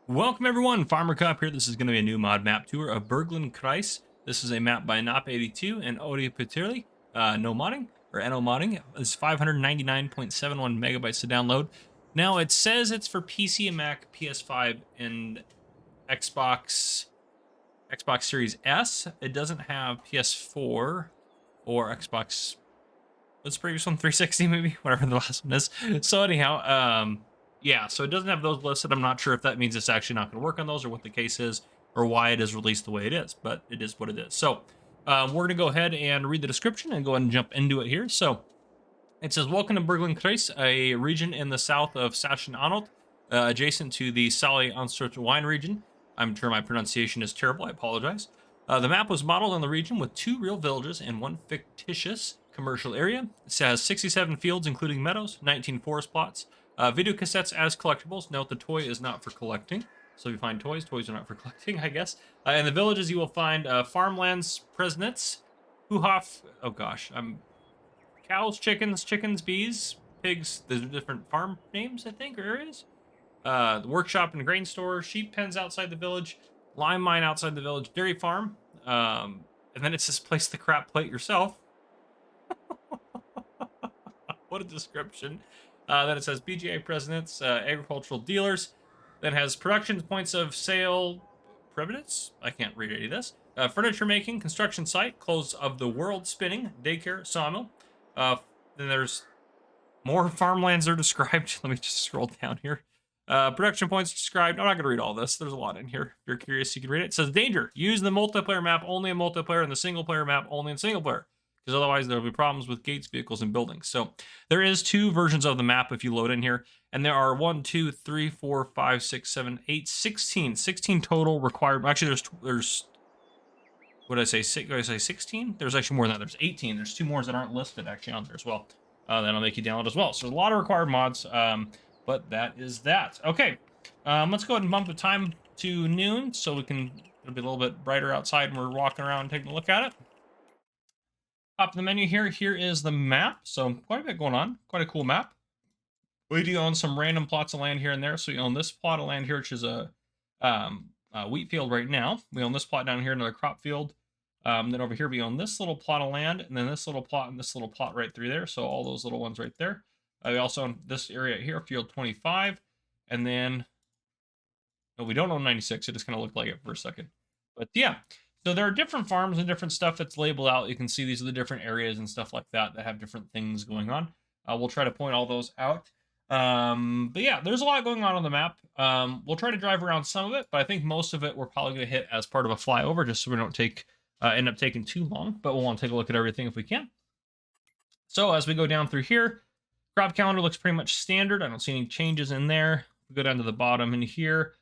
Welcome everyone, Farmer Cup here. This is going to be a new mod map tour of Burgenlandkreis. This is a map by Nop82 and Odi Peterli. No modding, or NO modding. It's 599.71 megabytes to download. Now it says it's for PC and Mac, PS5, and Xbox Series S. It doesn't have PS4 or Xbox. What's the previous one? 360 maybe? Whatever the last one is. So anyhow, yeah, so it doesn't have those listed. I'm not sure if that means it's actually not going to work on those or what the case is or why it is released the way it is, but it is what it is. So we're going to go ahead and read the description and go ahead and jump into it here. So it says, welcome to Burgenlandkreis, a region in the south of Sachsen-Anhalt, adjacent to the Saale-Anstalt wine region. I'm sure my pronunciation is terrible. I apologize. The map was modeled on the region with 2 real villages and 1 fictitious commercial area. It has 67 fields, including meadows, 19 forest plots. Video cassettes as collectibles. Note the toy is not for collecting. So if you find toys, toys are not for collecting, I guess. In the villages, you will find farmlands, presnets, Huhof, oh gosh, cows, chickens, bees, pigs. Those are different farm names, I think, or areas. The workshop and grain store, sheep pens outside the village, lime mine outside the village, dairy farm. And then it says place the crap plate yourself. What a description. Then it says BGA presidents, agricultural dealers. Then has production points of sale, presidents. I can't read any of this. Furniture making, construction site, clothes of the world spinning, daycare, sawmill. Then there's more farmlands are described. Let me just scroll down here. Production points described. I'm not going to read all this. There's a lot in here. If you're curious, you can read it. It says danger. Use the multiplayer map only in multiplayer and the single player map only in single player. Because otherwise there'll be problems with gates, vehicles, and buildings. So there is 2 versions of the map if you load in here. And there are 1, 2, 3, 4, 5, 6, 7, 8, 16. 16 total required. Actually, there's what did I say? What did I say? 16? There's actually more than that. There's 18. There's 2 more that aren't listed actually on there as well. That'll make you download as well. So there's a lot of required mods. But that is that. Okay. Let's go ahead and bump the time to noon so we can, it'll be a little bit brighter outside when we're walking around and taking a look at it. Top of the menu here. Here is the map. So quite a bit going on. Quite a cool map. We do own some random plots of land here and there. So you own this plot of land here, which is a wheat field right now. We own this plot down here, another crop field. Then over here we own this little plot of land, and then this little plot and this little plot right through there. So all those little ones right there. We also own this area here, field 25. And then, no, we don't own 96. It just kind of looked like it for a second. But yeah. So there are different farms and different stuff that's labeled out. You can see these are the different areas and stuff like that that have different things going on. We'll try to point all those out. But yeah, there's a lot going on the map. We'll try to drive around some of it, but I think most of it we're probably going to hit as part of a flyover just so we don't end up taking too long. But we'll want to take a look at everything if we can. So as we go down through here, crop calendar looks pretty much standard. I don't see any changes in there. We go down to the bottom in here.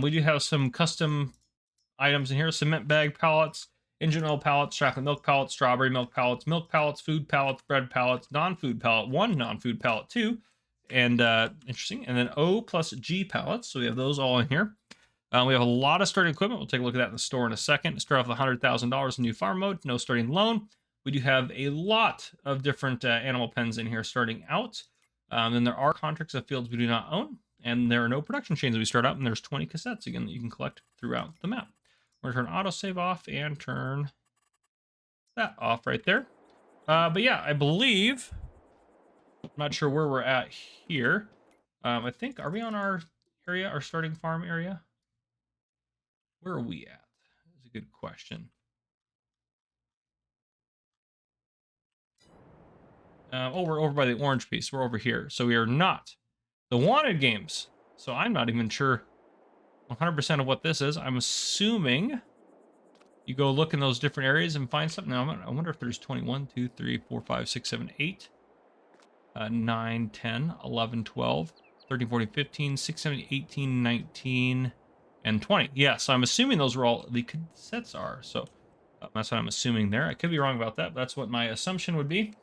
We do have some custom items in here: cement bag pallets, engine oil pallets, chocolate milk pallets, strawberry milk pallets, food pallets, bread pallets, non-food pallet, 1 non-food pallet, 2, and interesting, and then O plus G pallets. So we have those all in here. We have a lot of starting equipment. We'll take a look at that in the store in a second. Start off with $100,000 in new farm mode, no starting loan. We do have a lot of different animal pens in here starting out. Then there are contracts of fields we do not own, and there are no production chains as we start out, and there's 20 cassettes again that you can collect throughout the map. We're going to turn autosave off and turn that off right there. But yeah, I believe, I'm not sure where we're at here. I think, are we on our area, our starting farm area? Where are we at? That's a good question. Oh, we're over by the orange piece. We're over here. So we are not the wanted games. So I'm not even sure 100% of what this is. I'm assuming you go look in those different areas and find something. Now, I wonder if there's 21, 2, 3, 4, 5, 6, 7, 8, 9, 10, 11, 12, 13, 14, 15, 16, 17, 18, 19, and 20. Yeah, so I'm assuming those were all the cassettes are. So that's what I'm assuming there. I could be wrong about that, but that's what my assumption would be,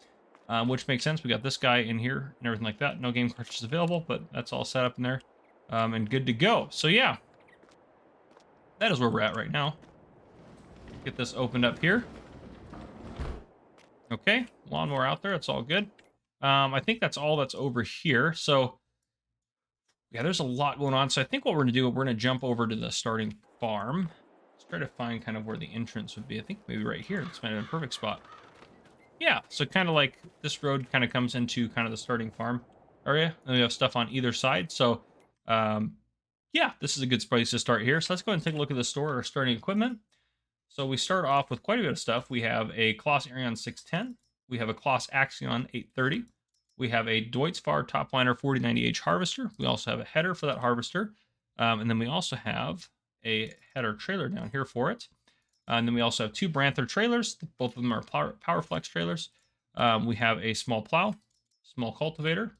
which makes sense. We got this guy in here and everything like that. No game cartridges available, but that's all set up in there and good to go. So yeah. That is where we're at right now. Get this opened up here. Okay, lawnmower out there. It's all good. I think that's all that's over here. So Yeah, there's a lot going on. So I think what we're going to do, we're going to jump over to the starting farm. Let's try to find kind of where the entrance would be. I think maybe right here. This might have been a perfect spot. Yeah, so kind of like this road kind of comes into kind of the starting farm area. And we have stuff on either side. So, yeah, this is a good place to start here. So let's go ahead and take a look at the store or starting equipment. So we start off with quite a bit of stuff. We have a Kloss Arion 610. We have a Kloss Axion 830. We have a Deutz-Fahr Topliner 4090H harvester. We also have a header for that harvester. And then we also have a header trailer down here for it. And then we also have two Branther trailers. Both of them are PowerFlex trailers. We have a small plow, small cultivator,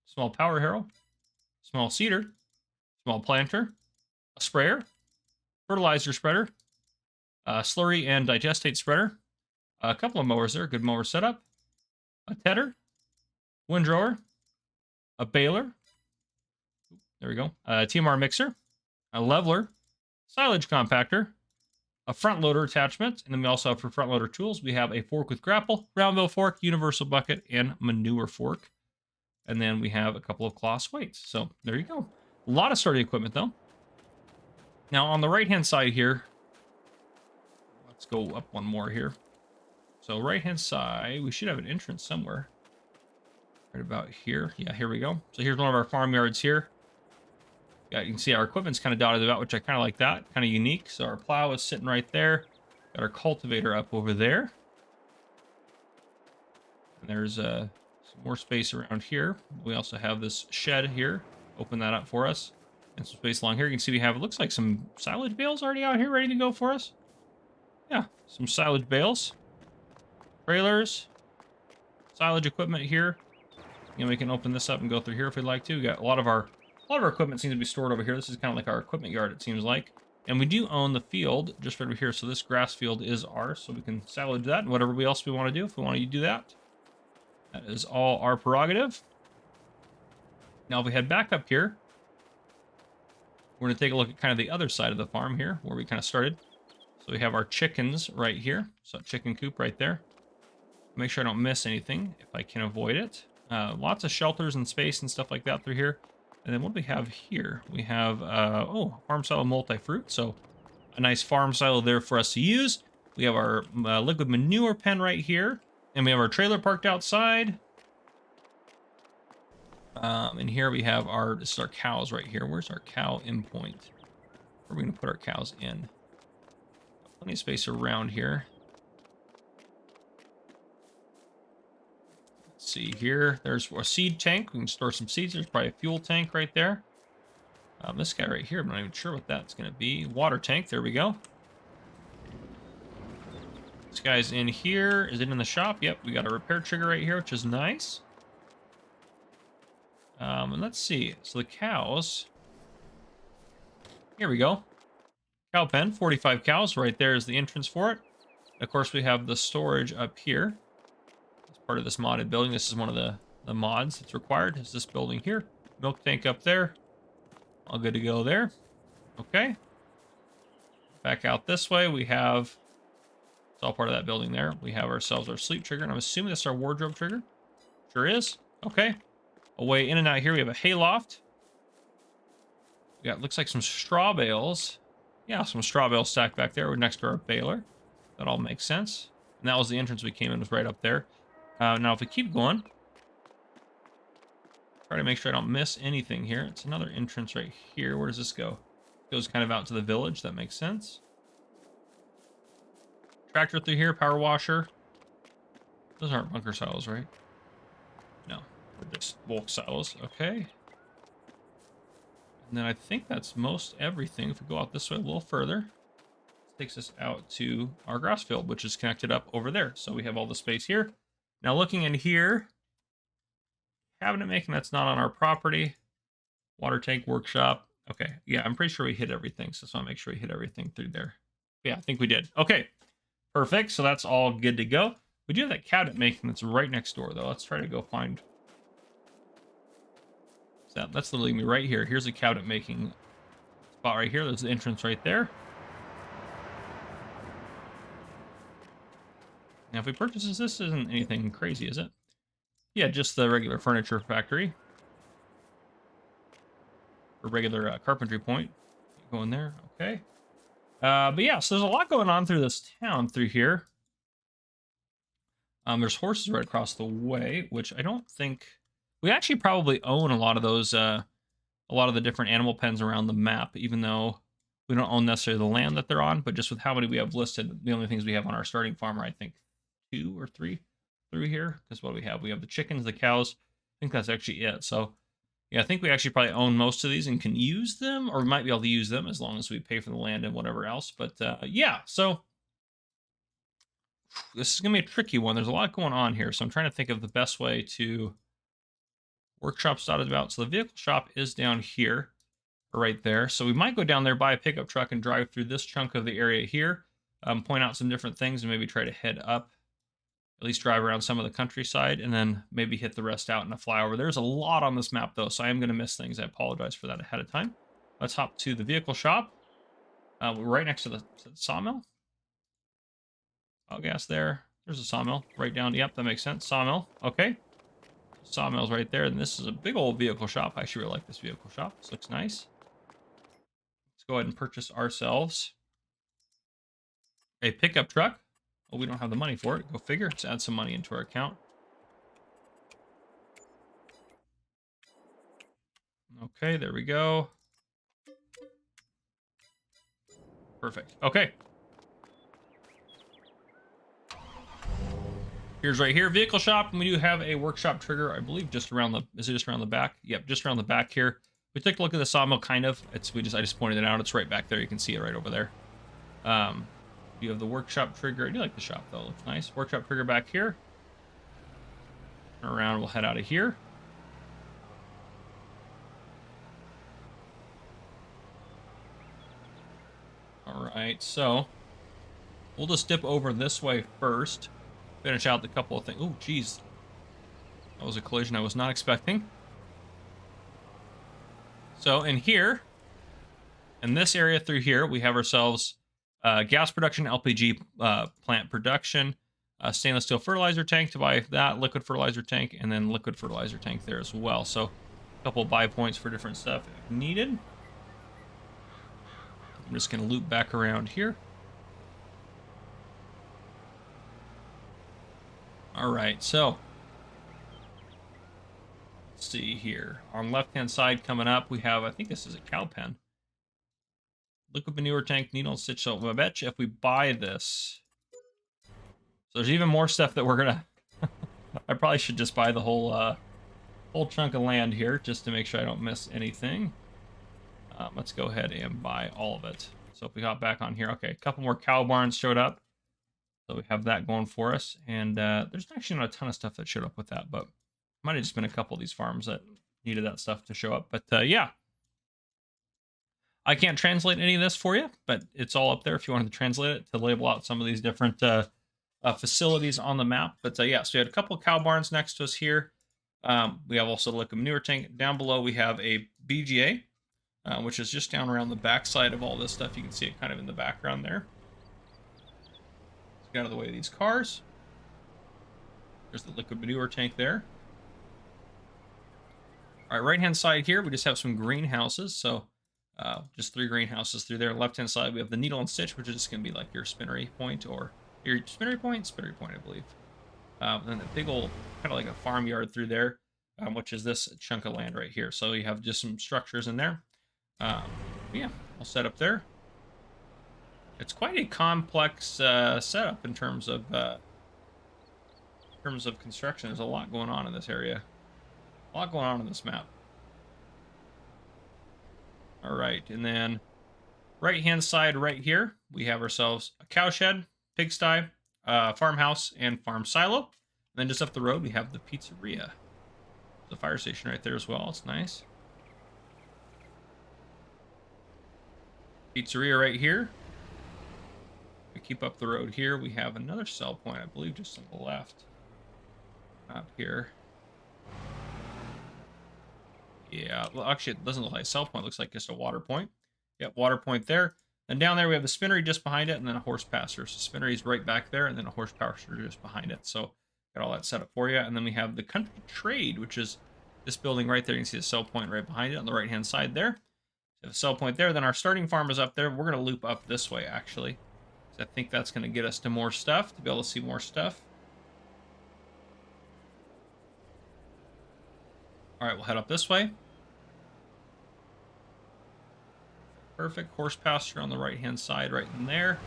small power harrow, small seeder, small planter, a sprayer, fertilizer spreader, a slurry and digestate spreader, a couple of mowers there, good mower setup, a tedder, windrower, a baler, there we go, a TMR mixer, a leveler, silage compactor, a front loader attachment, and then we also have for front loader tools, we have a fork with grapple, round bill fork, universal bucket, and manure fork. And then we have a couple of Kloss weights. So there you go. A lot of starting equipment though. Now on the right-hand side here, let's go up one more here. So right-hand side, we should have an entrance somewhere. Right about here. Yeah, here we go. So here's one of our farmyards here. Yeah, you can see our equipment's kind of dotted about, which I kind of like that. Kind of unique. So our plow is sitting right there. Got our cultivator up over there. And there's some more space around here. We also have this shed here. Open that up for us. And some space along here. You can see we have, it looks like some silage bales already out here ready to go for us. Yeah, some silage bales. Trailers. Silage equipment here. And we can open this up and go through here if we'd like to. We got a lot of our equipment seems to be stored over here. This is kind of like our equipment yard, it seems like. And we do own the field just right over here. So this grass field is ours. So we can salvage that and whatever else we want to do. If we want to do that, that is all our prerogative. Now, if we head back up here, we're going to take a look at kind of the other side of the farm here where we kind of started. So we have our chickens right here. So chicken coop right there. Make sure I don't miss anything if I can avoid it. Lots of shelters and space and stuff like that through here. And then what do we have here? We have, farm silo multi-fruit. So a nice farm silo there for us to use. We have our liquid manure pen right here. And we have our trailer parked outside. And here we have this is our cows right here. Where's our cow endpoint? Where are we going to put our cows in? Plenty of space around here. Let's see here. There's a seed tank. We can store some seeds. There's probably a fuel tank right there. This guy right here, I'm not even sure what that's going to be. Water tank. There we go. This guy's in here. Is it in the shop? Yep, we got a repair trigger right here, which is nice. And let's see. So the cows. Here we go. Cow pen, 45 cows. Right there is the entrance for it. Of course, we have the storage up here. As part of this modded building. This is one of the mods that's required. Is this building here. Milk tank up there. All good to go there. Okay. Back out this way, we have... It's all part of that building there. We have ourselves our sleep trigger, and I'm assuming that's our wardrobe trigger. Sure is. Okay. Away in and out here, we have a hayloft. We got, looks like some straw bales. Yeah, some straw bales stacked back there next to our baler. That all makes sense. And that was the entrance we came in, was right up there. Now, if we keep going, try to make sure I don't miss anything here. It's another entrance right here. Where does this go? It goes kind of out to the village. That makes sense. Tractor through here, power washer. Those aren't bunker silos, right? No, they're just bulk silos. Okay. And then I think that's most everything. If we go out this way a little further, this takes us out to our grass field, which is connected up over there. So we have all the space here. Now looking in here, cabinet making, that's not on our property. Water tank workshop. Okay, yeah, I'm pretty sure we hit everything. So I just want to make sure we hit everything through there. Yeah, I think we did. Okay, perfect. So that's all good to go. We do have that cabinet making that's right next door, though. Let's try to go find... That's literally me right here. Here's a cabinet making spot right here. There's the entrance right there. Now, if we purchase this isn't anything crazy, is it? Yeah, just the regular furniture factory. or regular carpentry point. Go in there. Okay. But yeah, so there's a lot going on through this town through here. There's horses right across the way, which I don't think we actually probably own a lot of those, a lot of the different animal pens around the map, even though we don't own necessarily the land that they're on, but just with how many we have listed, the only things we have on our starting farm are, I think, 2 or 3 through here. Because what do we have? We have the chickens, the cows. I think that's actually it. So yeah, I think we actually probably own most of these and can use them, or we might be able to use them as long as we pay for the land and whatever else. But yeah, so this is going to be a tricky one. There's a lot going on here, so I'm trying to think of the best way to workshop dotted about. So the vehicle shop is down here, or right there. So we might go down there, buy a pickup truck, and drive through this chunk of the area here, point out some different things, and maybe try to head up, at least drive around some of the countryside, and then maybe hit the rest out in a flyover. There's a lot on this map, though, so I am going to miss things. I apologize for that ahead of time. Let's hop to the vehicle shop. We're right next to the sawmill. Oh, gas there. There's a sawmill right down. Yep, that makes sense. Sawmill. Okay. Sawmill's right there. And this is a big old vehicle shop. I actually really like this vehicle shop. This looks nice. Let's go ahead and purchase ourselves a pickup truck. Well, we don't have the money for it. Go figure. Let's add some money into our account. Okay, there we go. Perfect. Okay. Here's right here, vehicle shop, and we do have a workshop trigger, I believe, just around the. Is it just around the back? Yep, just around the back here. We took a look at the sawmill, kind of. I just pointed it out. It's right back there. You can see it right over there. You have the workshop trigger. I do like the shop though. It looks nice. Workshop trigger back here. Turn around. We'll head out of here. All right, so we'll just dip over this way first. Finish out the couple of things. Oh, geez. That was a collision I was not expecting. So in here, in this area through here, we have ourselves gas production, LPG plant production, stainless steel fertilizer tank to buy that, liquid fertilizer tank, and then liquid fertilizer tank there as well. So a couple of buy points for different stuff if needed. I'm just going to loop back around here. All right, so let's see here. On left-hand side coming up, we have, I think this is a cow pen. Liquid manure tank, needle and stitch. So I bet you if we buy this, so there's even more stuff that we're gonna. I probably should just buy the whole chunk of land here just to make sure I don't miss anything. Let's go ahead and buy all of it. So if we hop back on here, okay, a couple more cow barns showed up. So we have that going for us. And there's actually not a ton of stuff that showed up with that, but might have just been a couple of these farms that needed that stuff to show up. But yeah, I can't translate any of this for you, but it's all up there if you wanted to translate it to label out some of these different facilities on the map. But yeah, so we had a couple of cow barns next to us here. We have also the liquid manure tank. Down below, we have a BGA, which is just down around the back side of all this stuff. You can see it kind of in the background there. Let's get out of the way of these cars. There's the liquid manure tank there. All right, right-hand side here, we just have some greenhouses. So just 3 greenhouses through there. Left-hand side, we have the needle and stitch, which is just going to be like your spinnery point, or your spinnery point, I believe. Then the big old, kind of like a farmyard through there, which is this chunk of land right here. So you have just some structures in there. Yeah, I'll set up there. It's quite a complex setup in terms of construction. There's a lot going on in this area. A lot going on in this map. All right, and then right-hand side right here, we have ourselves a cowshed, pigsty, farmhouse, and farm silo. And then just up the road, we have the pizzeria. The fire station right there as well. It's nice. Pizzeria right here. We keep up the road here. We have another sell point, I believe, just on the left. Up here. Yeah, well, actually, it doesn't look like a sell point. It looks like just a water point. Yep, water point there. And down there, we have the spinnery just behind it, and then a horse pasture. So spinnery is right back there, and then a horse pasture just behind it. So got all that set up for you. And then we have the country trade, which is this building right there. You can see the sell point right behind it on the right-hand side there. Have a sell point there. Then our starting farm is up there. We're going to loop up this way, actually. I think that's going to get us to more stuff, to be able to see more stuff. All right, we'll head up this way. Perfect. Horse pasture on the right-hand side right in there.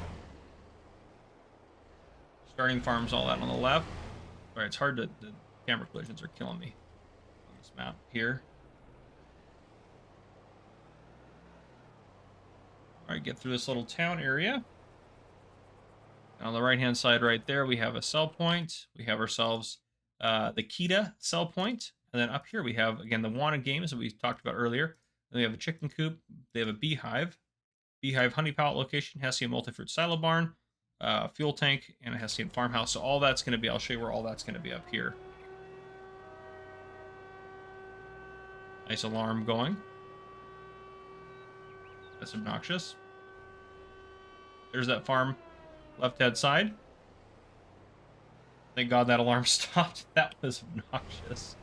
Starting farms, all that on the left. All right, it's hard to... The camera collisions are killing me on this map here. All right, get through this little town area. On the right-hand side right there, we have a sell point. We have ourselves the Kita sell point. And then up here we have, again, the wanted games that we talked about earlier. Then we have a chicken coop. They have a beehive. Beehive honey pallet location, Hessian multi-fruit silo barn, fuel tank, and a Hessian farmhouse. So all that's going to be, I'll show you where all that's going to be up here. Nice alarm going. That's obnoxious. There's that farm. Left-hand side. Thank God that alarm stopped. That was obnoxious.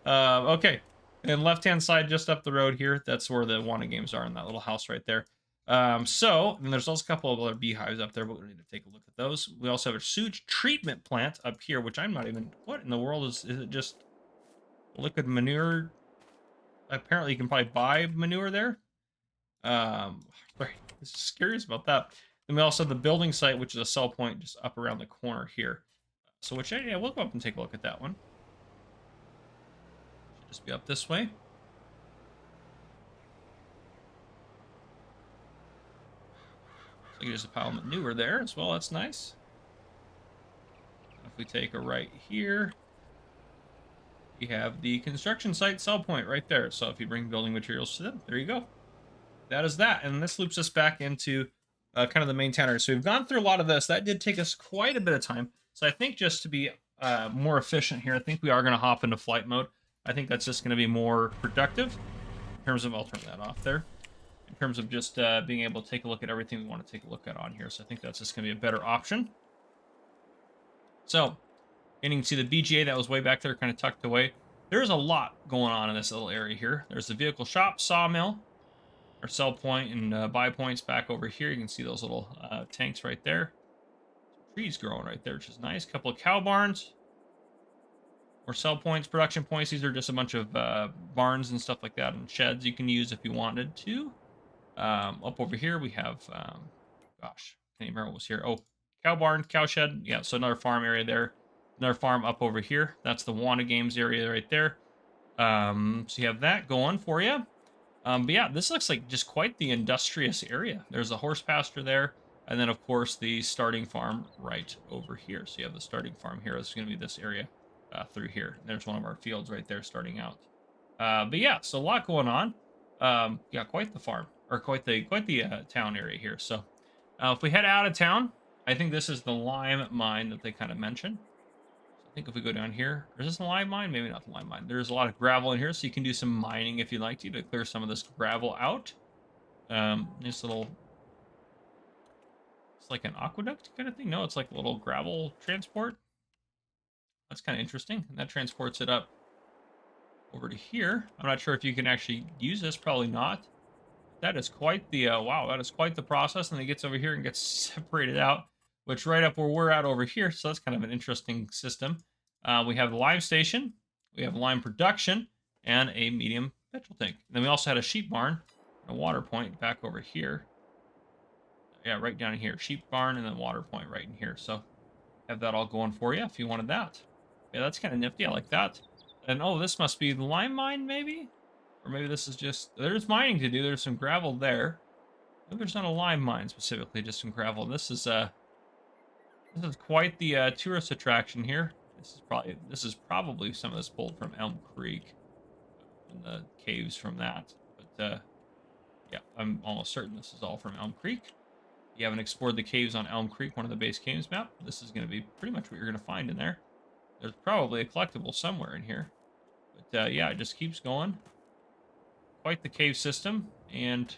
Okay. And left-hand side, just up the road here, that's where the wanted games are in that little house right there. And there's also a couple of other beehives up there, but we need to take a look at those. We also have a sewage treatment plant up here, which I'm not even... What in the world is it just liquid manure? Apparently you can probably buy manure there. Sorry, just curious about that. Then we also have the building site, which is a sell point just up around the corner here. So yeah, we'll go up and take a look at that one. Should just be up this way. So there's a pile of manure there as well. That's nice. If we take a right here, we have the construction site sell point right there. So if you bring building materials to them, there you go. That is that. And this loops us back into kind of the main town area. So we've gone through a lot of this. That did take us quite a bit of time. So I think just to be more efficient here, I think we are going to hop into flight mode. I think that's just going to be more productive in terms of, I'll turn that off there, in terms of just being able to take a look at everything we want to take a look at on here. So I think that's just going to be a better option. So, and you can see the BGA that was way back there kind of tucked away. There's a lot going on in this little area here. There's the vehicle shop, sawmill, our sell point and buy points back over here. You can see those little tanks right there. Trees growing right there, which is nice. Couple of cow barns. Or sell points, production points. These are just a bunch of barns and stuff like that and sheds you can use if you wanted to. Up over here we have, gosh, can't even remember what was here. Oh, cow barn, cow shed. Yeah, so another farm area there. Another farm up over here. That's the wanted games area right there. So you have that going for you. But yeah, this looks like just quite the industrious area. There's a horse pasture there. And then, of course, the starting farm right over here. So you have the starting farm here. This is going to be this area through here. There's one of our fields right there starting out. But yeah, so a lot going on. Yeah, quite the farm. Or quite the town area here. So if we head out of town, I think this is the lime mine that they kind of mentioned. I think if we go down here, is this a lime mine? Maybe not the lime mine. There's a lot of gravel in here, so you can do some mining if you'd like to clear some of this gravel out. This little, it's like an aqueduct kind of thing. No, it's like a little gravel transport. That's kind of interesting. And that transports it up over to here. I'm not sure if you can actually use this. Probably not. That is quite the, wow, that is quite the process. And it gets over here and gets separated out, which right up where we're at over here. So that's kind of an interesting system. We have the lime station. We have lime production and a medium petrol tank. And then we also had a sheep barn, a water point back over here. Yeah, right down in here. Sheep barn and then water point right in here. So have that all going for you if you wanted that. Yeah, that's kind of nifty. I like that. And oh, this must be the lime mine maybe? Or maybe this is just, there's mining to do. There's some gravel there. Maybe there's not a lime mine specifically, just some gravel. This is quite the tourist attraction here. This is probably some of this pulled from Elm Creek and the caves from that. But yeah, I'm almost certain this is all from Elm Creek. If you haven't explored the caves on Elm Creek, one of the base caves map, this is going to be pretty much what you're going to find in there. There's probably a collectible somewhere in here. But yeah, it just keeps going. Quite the cave system. And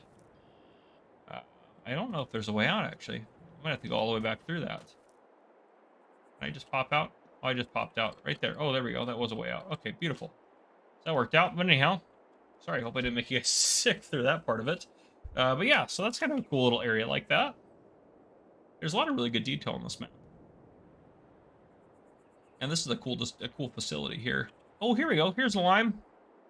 I don't know if there's a way out, actually. I might have to go all the way back through that. Can I just pop out? Oh, I just popped out right there. Oh, there we go. That was a way out. Okay, beautiful. So that worked out. But anyhow, sorry, hope I didn't make you guys sick through that part of it. But yeah, so that's kind of a cool little area like that. There's a lot of really good detail on this map. And this is just a cool facility here. Oh, here we go. Here's a lime.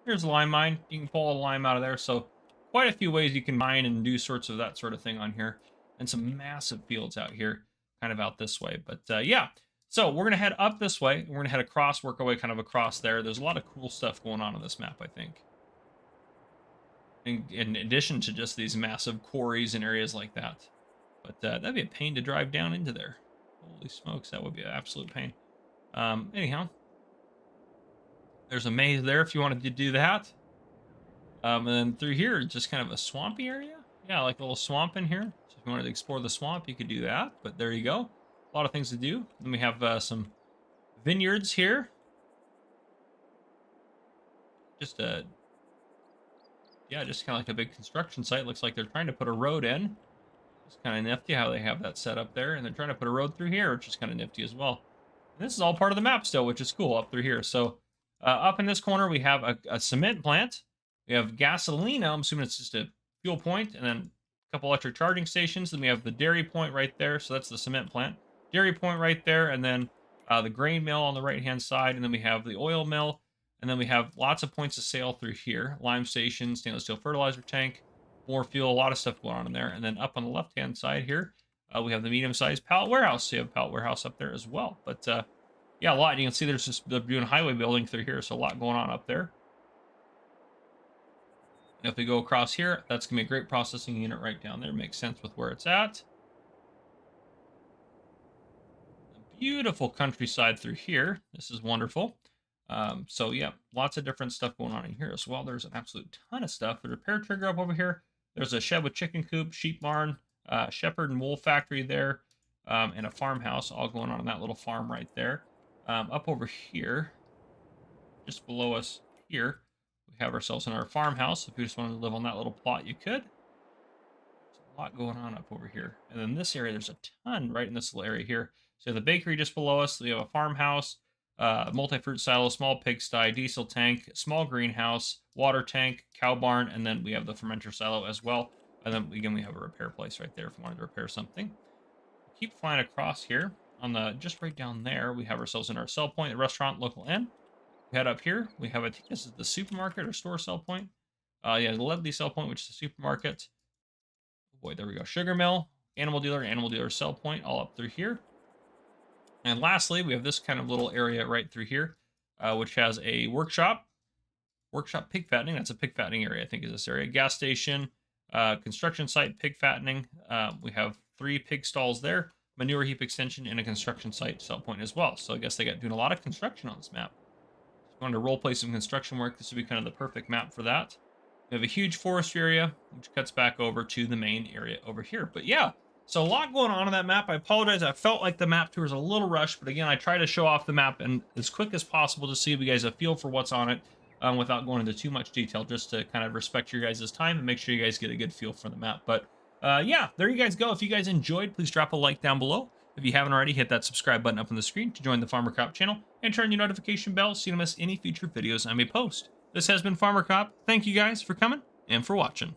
Here's a lime mine. You can pull a lime out of there. So quite a few ways you can mine and do sorts of that sort of thing on here. And some massive fields out here, kind of out this way. But yeah, so we're going to head up this way. We're going to head across, work our way kind of across there. There's a lot of cool stuff going on this map, I think. In addition to just these massive quarries and areas like that. But that'd be a pain to drive down into there. Holy smokes, that would be an absolute pain. Anyhow, there's a maze there if you wanted to do that. And then through here, just kind of a swampy area. Yeah, like a little swamp in here. So if you wanted to explore the swamp, you could do that. But there you go. A lot of things to do. Then we have some vineyards here. Just yeah, just kind of like a big construction site. Looks like they're trying to put a road in. It's kind of nifty how they have that set up there. And they're trying to put a road through here, which is kind of nifty as well. And this is all part of the map still, which is cool up through here. So up in this corner, we have a cement plant. We have gasolina. I'm assuming it's just a fuel point. And then a couple electric charging stations. Then we have the dairy point right there. So that's the cement plant. Dairy point right there. And then the grain mill on the right-hand side. And then we have the oil mill. And then we have lots of points of sale through here. Lime station, stainless steel fertilizer tank, more fuel, a lot of stuff going on in there. And then up on the left-hand side here, we have the medium-sized pallet warehouse. So you have a pallet warehouse up there as well. But yeah, a lot. You can see there's just they're doing highway building through here. So a lot going on up there. And if we go across here, that's going to be a great processing unit right down there. Makes sense with where it's at. A beautiful countryside through here. This is wonderful. So yeah, lots of different stuff going on in here as well. There's an absolute ton of stuff. The repair trigger up over here. There's a shed with chicken coop, sheep barn, shepherd and wool factory there, and a farmhouse all going on in that little farm right there. Up over here, just below us here, we have ourselves in our farmhouse. If you just wanted to live on that little plot, you could. There's a lot going on up over here. And then this area, there's a ton right in this little area here. So the bakery just below us. We have a farmhouse. Multi-fruit silo, small pigsty, diesel tank, small greenhouse, water tank, cow barn, and then we have the fermenter silo as well. And then again, we have a repair place right there if we wanted to repair something. Keep flying across here. On the just right down there, we have ourselves in our sell point, the restaurant, local inn. We head up here. We have, I think this is the supermarket or store sell point. Yeah, the Ledley sell point, which is the supermarket. Oh boy, there we go. Sugar mill, animal dealer sell point, all up through here. And lastly, we have this kind of little area right through here, which has a workshop pig fattening. That's a pig fattening area, I think, is this area. Gas station, construction site, pig fattening. We have 3 pig stalls there, manure heap extension, and a construction site sell point as well. So I guess they got doing a lot of construction on this map. If you wanted to role play some construction work, this would be kind of the perfect map for that. We have a huge forestry area, which cuts back over to the main area over here. But yeah. So a lot going on that map. I apologize. I felt like the map tour was a little rushed, but again, I try to show off the map and as quick as possible to see if you guys have a feel for what's on it without going into too much detail, just to kind of respect your guys' time and make sure you guys get a good feel for the map. But yeah, there you guys go. If you guys enjoyed, please drop a like down below. If you haven't already, hit that subscribe button up on the screen to join the Farmer Cop channel and turn your notification bell so you don't miss any future videos I may post. This has been Farmer Cop. Thank you guys for coming and for watching.